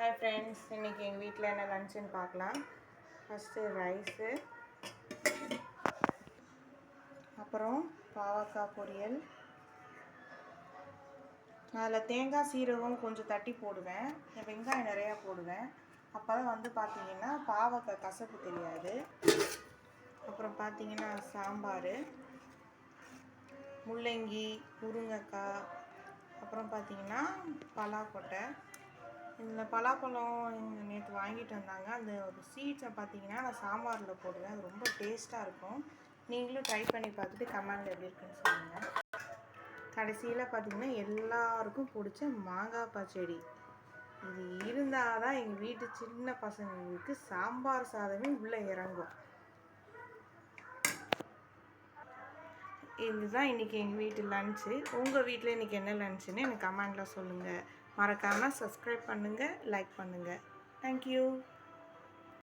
Hi friends, இன்றைக்கி எங்கள் வீட்டில் என்ன லன்ச்சுன்னு பார்க்கலாம். ஃபஸ்ட்டு ரைஸு, அப்புறம் பாவக்காய் பொரியல். அதில் தேங்காய் சீரகம் கொஞ்சம் தட்டி போடுவேன், வெங்காயம் நிறையா போடுவேன். அப்போ தான் பார்த்திங்கன்னா பாவக்காய் கசப்பு தெரியாது. அப்புறம் பார்த்திங்கன்னா சாம்பார், முள்ளங்கி, முருங்கைக்காய், அப்புறம் பார்த்திங்கன்னா பலாக்கொட்டை. இந்த பலாப்பழம் நேற்று வாங்கிட்டு வந்தாங்க. அந்த ஒரு சீட்ஸை பார்த்திங்கன்னா நான் சாம்பாரில் போடுவேன். அது ரொம்ப டேஸ்ட்டாக இருக்கும். நீங்களும் ட்ரை பண்ணி பார்த்துட்டு கமெண்டில் எப்படி இருக்குன்னு சொல்லுங்கள். கடைசியில் பார்த்திங்கன்னா எல்லாருக்கும் பிடிச்ச மாங்காய் பச்சடி. இது இருந்தால் தான் எங்கள் வீட்டு சின்ன பசங்களுக்கு சாம்பார் சாதமே உள்ளே இறங்கும். இதுதான் இன்றைக்கி எங்கள் வீட்டு லன்ச்சு. உங்கள் வீட்டில் இன்றைக்கி என்ன லன்ச்சுன்னு எனக்கு கமெண்டில் சொல்லுங்கள். மறக்காமல் சப்ஸ்கிரைப் பண்ணுங்கள், லைக் பண்ணுங்கள். தேங்க்யூ.